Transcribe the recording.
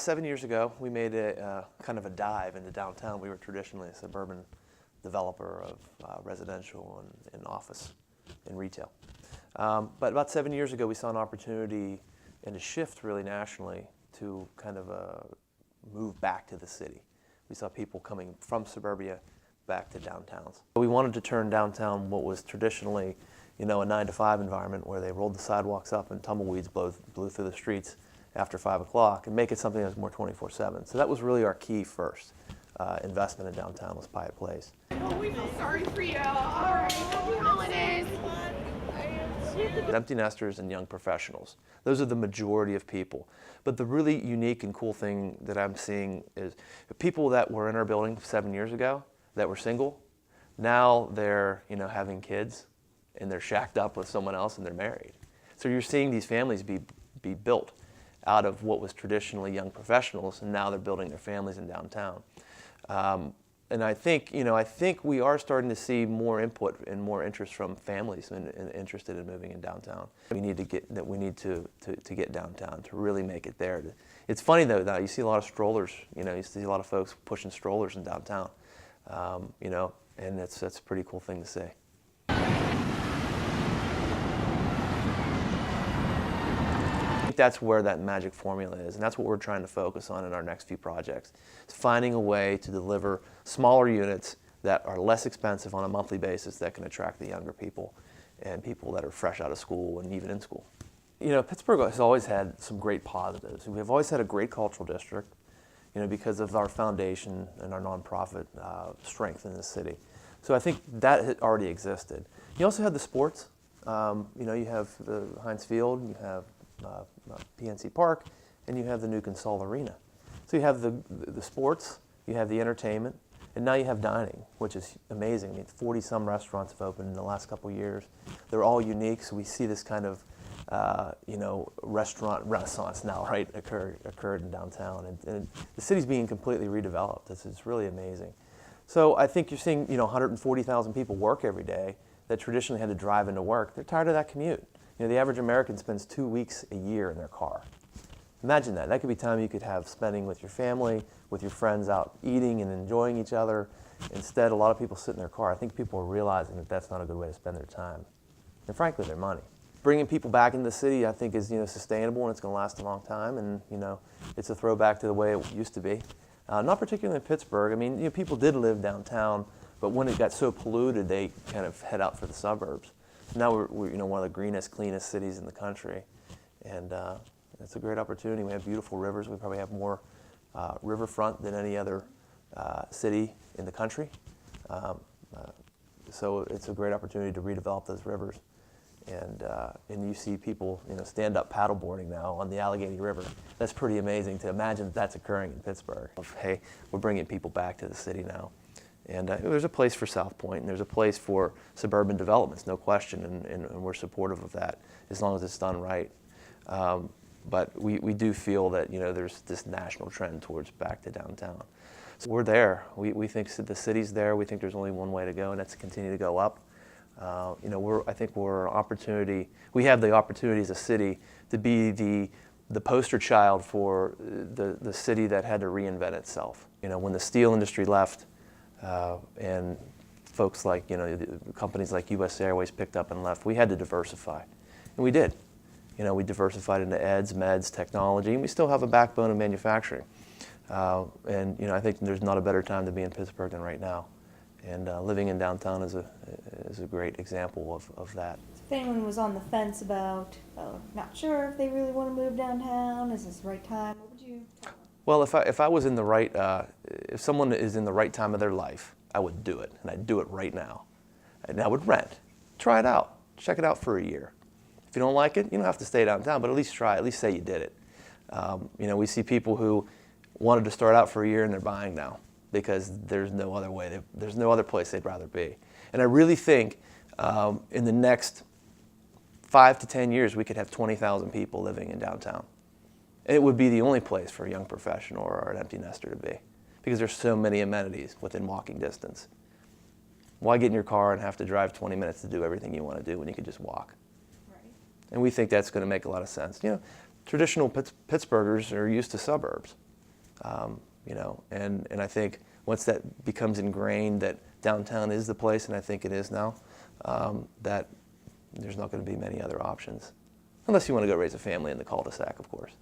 About 7 years ago, we made a kind of a dive into downtown. We were traditionally a suburban developer of residential and office and retail. But about 7 years ago, we saw an opportunity and a shift really nationally to kind of move back to the city. We saw people coming from suburbia back to downtowns. We wanted to turn downtown what was traditionally, a 9-to-5 environment where they rolled the sidewalks up and tumbleweeds blew through the streets after 5 o'clock, and make it something that's more 24/7. So that was really our key first investment in downtown was Piatt Place. Oh, we feel sorry for you. All right, happy holidays. Empty nesters and young professionals. Those are the majority of people. But the really unique and cool thing that I'm seeing is people that were in our building 7 years ago that were single, now they're having kids and they're shacked up with someone else and they're married. So you're seeing these families be built out of what was traditionally young professionals, and now they're building their families in downtown. And I think we are starting to see more input and more interest from families and interested in moving in downtown. We need to get downtown to really make it there. It's funny though, now you see a lot of strollers. You see a lot of folks pushing strollers in downtown. And that's a pretty cool thing to see. I think that's where that magic formula is, and that's what we're trying to focus on in our next few projects. It's finding a way to deliver smaller units that are less expensive on a monthly basis that can attract the younger people and people that are fresh out of school and even in school. Pittsburgh has always had some great positives. We've always had a great cultural district, because of our foundation and our nonprofit strength in the city. So I think that had already existed. You also had the sports. You have the Heinz Field, you have PNC Park, and you have the new Consol Arena. So you have the sports, you have the entertainment, and now you have dining, which is amazing. I mean, 40-some restaurants have opened in the last couple of years. They're all unique, so we see this kind of restaurant renaissance now, right, occurred in downtown. And the city's being completely redeveloped. It's really amazing. So I think you're seeing 140,000 people work every day that traditionally had to drive into work. They're tired of that commute. The average American spends 2 weeks a year in their car. Imagine that. That could be time you could have spending with your family, with your friends out eating and enjoying each other. Instead, a lot of people sit in their car. I think people are realizing that that's not a good way to spend their time, and frankly, their money. Bringing people back into the city, I think, is sustainable, and it's going to last a long time. And it's a throwback to the way it used to be. Not particularly in Pittsburgh. I mean, people did live downtown, but when it got so polluted, they kind of head out for the suburbs. Now we're one of the greenest, cleanest cities in the country, and it's a great opportunity. We have beautiful rivers. We probably have more riverfront than any other city in the country. So it's a great opportunity to redevelop those rivers, and you see people stand up paddleboarding now on the Allegheny River. That's pretty amazing to imagine that's occurring in Pittsburgh. Hey, we're bringing people back to the city now. And there's a place for South Point, and there's a place for suburban developments, no question, and we're supportive of that as long as it's done right. But we do feel that there's this national trend towards back to downtown. So we're there. We think the city's there. We think there's only one way to go, and that's to continue to go up. I think we're an opportunity. We have the opportunity as a city to be the poster child for the city that had to reinvent itself. When the steel industry left. And folks like, companies like US Airways picked up and left. We had to diversify, and we did. We diversified into eds, meds, technology, and we still have a backbone of manufacturing. And I think there's not a better time to be in Pittsburgh than right now. And living in downtown is a great example of that. If anyone was on the fence about, not sure if they really want to move downtown, is this the right time, what would you tell them? Well, if I was in the right, if someone is in the right time of their life, I would do it, and I'd do it right now. And I would rent, try it out, check it out for a year. If you don't like it, you don't have to stay downtown, but at least try, at least say you did it. We see people who wanted to start out for a year and they're buying now because there's no other way, there's no other place they'd rather be. And I really think in the next 5 to 10 years, we could have 20,000 people living in downtown. And it would be the only place for a young professional or an empty nester to be, because there's so many amenities within walking distance. Why get in your car and have to drive 20 minutes to do everything you want to do when you could just walk? Right. And we think that's going to make a lot of sense. Traditional Pittsburghers are used to suburbs. You know, and I think once that becomes ingrained that downtown is the place, and I think it is now, that there's not going to be many other options. Unless you want to go raise a family in the cul-de-sac, of course.